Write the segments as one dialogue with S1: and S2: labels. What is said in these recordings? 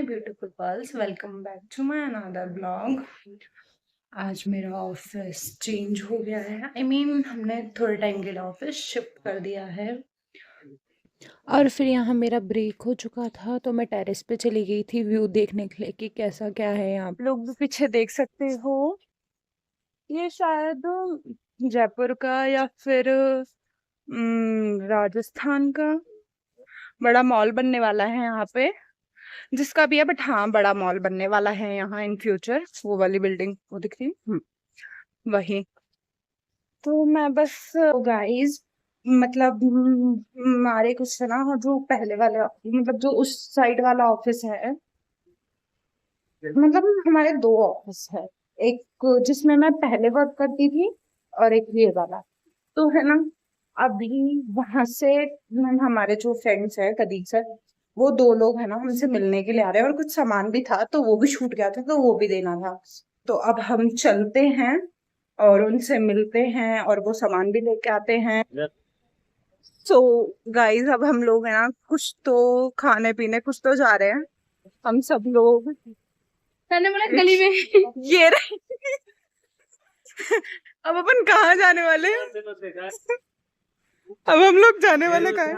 S1: Beautiful pearls, welcome back to my another blog. आज मेरा office change हो गया है। हमने थोड़े टाइम के लिए ऑफिस शिफ्ट कर दिया है। और फिर यहाँ मेरा ब्रेक हो चुका था तो मैं टेरेस पे चली गई थी व्यू देखने के लिए कि कैसा क्या है। यहाँ आप लोग भी पीछे देख सकते हो, ये शायद जयपुर का या फिर राजस्थान का बड़ा मॉल बनने वाला है यहाँ पे, जिसका भी है। बट हाँ, बड़ा मॉल बनने वाला है यहाँ इन फ्यूचर। वो वाली बिल्डिंग वो दिख रही है, वही। तो मैं बस गाइस मतलब हमारे कुछ है ना, जो पहले वाले मतलब जो उस साइड वाला ऑफिस है, मतलब हमारे दो ऑफिस है। एक जिसमें मैं पहले वर्क करती थी और एक ये वाला। तो है ना, अभी वहां से हमारे जो फ्रेंड्स है कलीग सर, वो दो लोग है ना हमसे मिलने के लिए आ रहे हैं। और कुछ सामान भी था तो वो भी छूट गया था, तो वो भी देना था। तो अब हम चलते हैं और उनसे मिलते हैं और वो सामान भी लेके आते हैं। सो गाइस, अब हम लोग है ना कुछ तो खाने पीने कुछ तो जा रहे हैं हम सब लोग। मैंने बोला गली में ये रहे। अब अपन कहाँ जाने वाले हैं? अब हम लोग जाने वाले कहाँ हैं?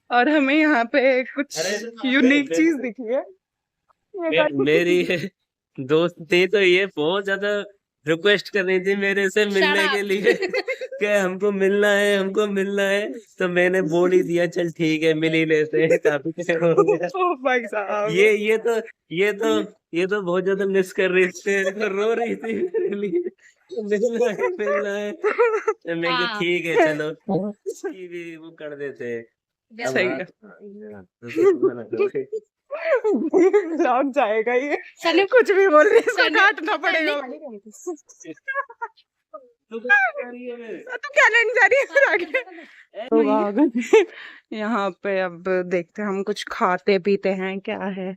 S1: और हमें यहाँ पे कुछ यूनिक चीज दिखी है।
S2: मेरी दोस्त थी तो ये बहुत ज्यादा रिक्वेस्ट कर रही थी मेरे से मिलने के लिए कि हमको मिलना है, हमको मिलना है। तो मैंने बोल ही दिया चल ठीक है मिल ही लेते हैं। काफी टाइम हो गया।
S1: ओ भाई साहब,
S2: ये तो बहुत ज्यादा मिस कर रही थी, तो रो रही थी मेरे लिए। मिलना है मिलना है। तो मैं कहा ठीक है चलो, उसकी भी वो कर देते हैं।
S1: सही है। लॉक जाएगा ये। चलिए, कुछ भी बोल रही है, इसको काटना पड़ेगा। तू क्या लेने जा रही है फिर आगे? तो आ गए यहाँ पे। अब देखते हैं, हम कुछ खाते पीते हैं क्या है।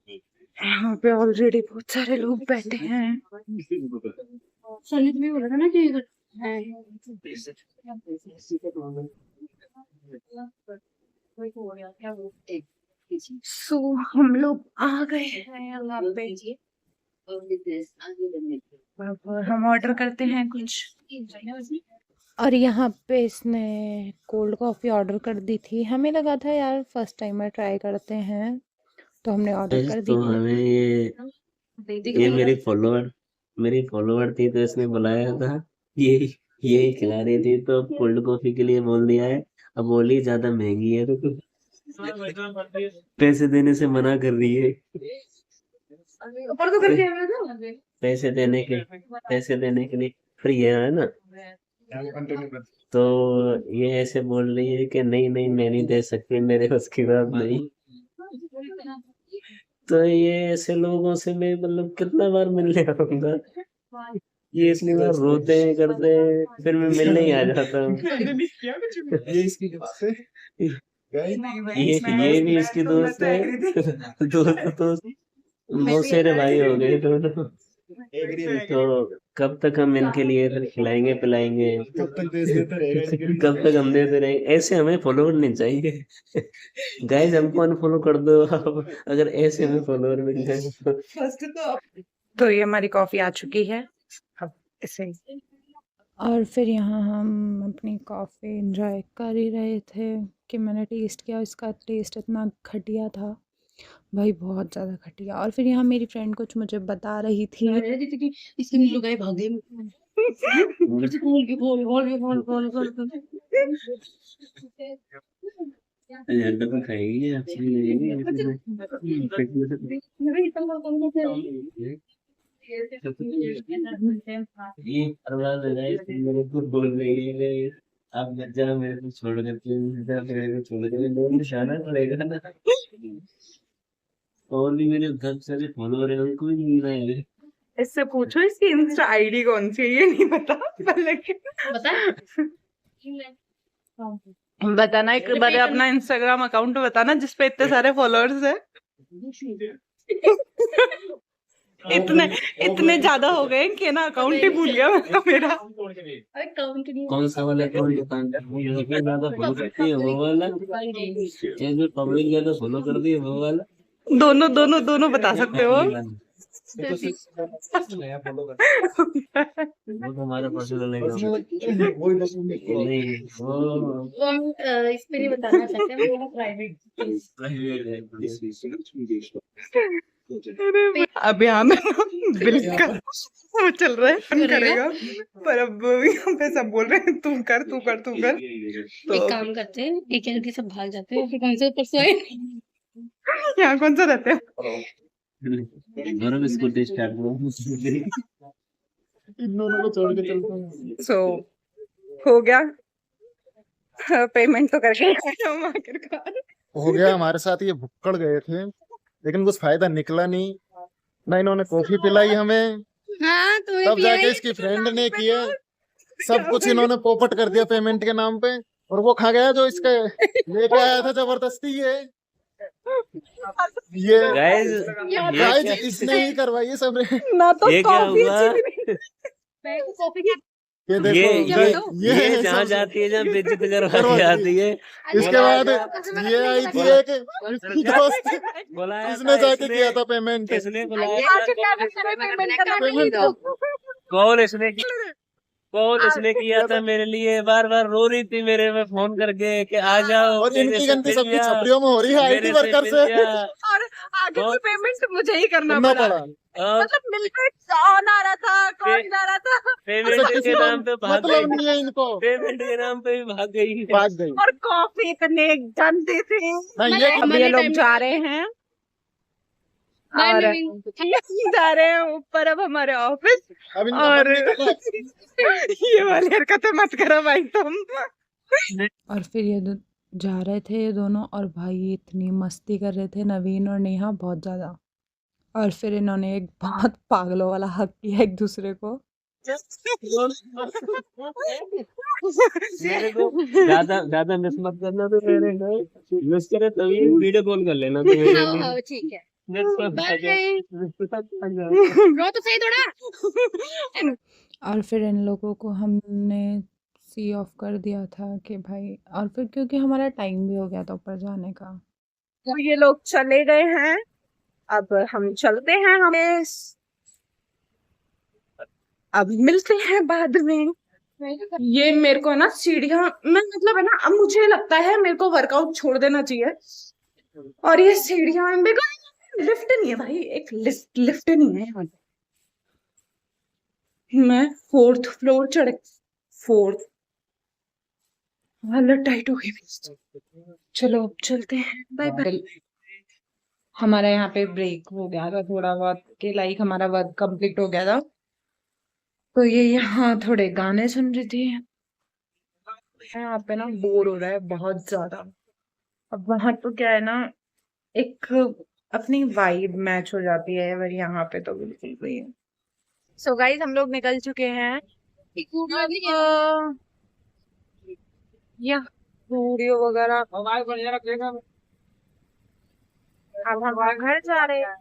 S1: यहाँ पे ऑलरेडी बहुत सारे लोग बैठे हैं। सलित भी बोला था ना कि सो हम लोग आ गए हैं यहाँ पे। हम ऑर्डर करते हैं कुछ। और यहाँ पे इसने कोल्ड कॉफी ऑर्डर कर दी थी। हमें लगा था यार फर्स्ट टाइम में ट्राई करते हैं, तो हमने ऑर्डर कर दी
S2: तो
S1: है।
S2: हमें ये मेरी फॉलोवर थी तो इसने बुलाया था। ये ये खिला रही थी तो कोल्ड कॉफी के लिए बोल दिया है। अब बोली ज्यादा महंगी है तो पैसे देने से मना कर रही है। पैसे देने के लिए फ्री है ना। तो ये ऐसे बोल रही है कि नहीं नहीं मैं नहीं दे सकती, मेरे बस की बात नहीं। तो ये ऐसे लोगों से मैं मतलब कितना बार मिलने आऊंगा। ये इतनी बार रोते हैं करते हैं, फिर मैं मिलने ही आ जाता हूँ। ये भी इसकी दोस्त है। दोस्त मौसेरे भाई हो गए दोनों। तो कब तक हम इनके लिए फिर खिलाएंगे पिलाएंगे, कब तक हम देते रहेंगे। ऐसे हमें फॉलोवर नहीं चाहिए। गाइस हमको अनफॉलो कर दो आप, अगर ऐसे हमें फॉलोवर मिल जाए
S1: तो ये हमारी कॉफी आ चुकी है। अब इसे और फिर यहाँ हम अपनी कॉफ़ी एंजॉय कर ही रहे थे कि मैंने टेस्ट किया। इसका टेस्ट इतना घटिया था भाई, बहुत ज़्यादा घटिया। और फिर यहाँ मेरी फ्रेंड कुछ मुझे बता रही थी कि इसके लुगाई भागे
S2: ये परवाह मेरे को बोल रही है आप मत जाओ मेरे को छोड़ कर, मेरे को छोड़ कर निशाना पड़ेगा ना। और भी मेरे घर सारे फॉलोवर है, उनको भी नहीं मिला है।
S1: इससे पूछो इसकी इंस्टा आईडी कौन सी है, ये नहीं पता पहले बताना एक बार अपना इंस्टाग्राम अकाउंट बताना जिसपे इतने सारे फॉलोअर्स है। इतने इतने ज्यादा हो गए कि ना अकाउंट ही भूल गया मैं तो मेरा।
S2: कौन सा वाला अकाउंट दुकान ये ज्यादा फॉलो करती है वो वाला, ये जो पब्लिक ज्यादा फॉलो करती है वो वाला,
S1: दोनों दोनों दोनों बता सकते हो।
S2: वो तो हमारा पर्सनल है नहीं, वो
S3: हम इस पे नहीं बताना चाहते, वो प्राइवेट।
S1: अब यहाँ में बिल का वो चल रहा है, कौन करेगा, पर अब यहाँ पे सब बोल रहे हैं तू कर तू कर तू कर।
S3: एक
S1: तो
S3: काम करते हैं, एक एक सब भाग जाते हैं, फिर कौन से ऊपर सोए।
S1: यहाँ कौन सा रहते हैं।
S2: गौरव स्कूटी स्टार्ट करो,
S4: इन दोनों को छोड़ के चलते हैं।
S1: सो हो गया, पेमेंट तो करके आए हम आखिरकार।
S4: हो गया हमारे साथ, ये भुक्कड़ गए थे लेकिन कुछ फायदा निकला नहीं, ना इन्होंने कॉफी पिलाई हमें,
S3: हाँ तुम्हें
S4: तब
S3: भी
S4: जाके
S3: आई।
S4: इसकी फ्रेंड ने किया, सब कुछ इन्होंने पोपट कर दिया पेमेंट के नाम पे, और वो खा गया जो इसके लेके आया था जबरदस्ती। ये गाइस इसने ही करवाई है सब।
S1: ना तो
S2: ये क्या
S1: कॉफी
S2: हुआ?
S1: अच्छी नहीं।
S3: मैं तो कॉफी क्या
S4: ये देखो
S2: ये जहाँ
S4: सब-
S2: जाती है जहाँ बेइज्जत करवा के आती है,
S4: इसके बाद ये आई थी एक इसकी दोस्त,
S2: बुलाया
S4: इसने
S2: था
S4: जाके
S2: इसने,
S4: किया था पेमेंट।
S2: इसने बुलाया था,
S4: पेमेंट
S2: कॉल इसने किया था मेरे लिए, बार बार रो रही थी मेरे में फोन करके कि आ जाओ
S4: और
S2: मेरे
S4: इनकी
S2: से
S4: गंदी
S2: मिल
S4: सबकी
S2: जा,
S4: छपड़ियों में हो रही है आईटी
S2: मेरे से
S4: वर्कर
S2: मिल
S4: से
S2: जा।
S1: और आगे
S2: और-
S1: से पेमेंट मुझे ही करना
S4: करना
S1: पड़ा।
S4: पड़ा।
S2: और
S1: मतलब मिलकर कौन आ रहा था कौन जा रहा था,
S2: पेमेंट के नाम पे भाग
S4: मतलब
S2: गई,
S4: नहीं है इनको,
S2: पेमेंट के नाम पे भी भाग गई।
S4: भाग गई
S1: और कॉफी इतने गंदे थे।
S4: ना ये
S1: अब ये लोग जा रहे हैं और जा रहे हैं ऊपर अब हमारे ऑफिस।
S4: अब इनका
S1: और
S4: मन नहीं कर रहा।
S1: ये वाली हरकतें मत करो भाई तुम।
S5: और फिर जा रहे थे ये दोनों, और भाई इतनी मस्ती कर रहे थे नवीन और नेहा, बहुत ज़्यादा। और फिर इन्होंने एक बहुत पागलों वाला हक किया एक दूसरे को।
S2: मेरे को ज्यादा ज्यादा मिस मत करना, तो मेरे को मिस करे तभी वीडियो कॉल कर लेना तो मेरे
S3: हाँ
S2: लिए।
S3: हाँ ठीक है,
S2: मिस मत
S3: बाय।
S2: करना।
S3: रो तो सही थोड़ा।
S5: और फिर इन लोगों को हमने सी ऑफ कर दिया था कि भाई, और फिर क्योंकि हमारा टाइम भी हो गया था ऊपर जाने का।
S1: तो ये लोग चले गए हैं, अब हम चलते हैं, हमें अब मिलते हैं बाद में। ये मेरे को ना सीढ़ियां में मतलब है ना, अब मुझे लगता है मेरे को वर्कआउट छोड़ देना चाहिए। और ये सीढ़ियां मेरे को लिफ्ट नहीं है भाई, एक लिफ्ट नहीं है यहाँ पे। मैं 4th फ्लोर चढ़े, 4th हालत टाइट हो गई। चलो अब चलते हैं, बाय बाय। हमारा यहाँ पे ब्रेक हो गया था थोड़ा बहुत, कि लाइक हमारा वर्क कंप्लीट हो गया था, तो ये यहाँ थोड़े गाने सुन रही थी। यहाँ पे ना बोर हो रहा है बहुत ज्यादा। अब वहां तो क्या है ना, एक अपनी वाइब मैच हो जाती है, पर यहाँ पे तो बिल्कुल भी। सो गाइस हम लोग निकल चुके हैं, या वीडियो वगैरह। अब हम घर जा रहे हैं।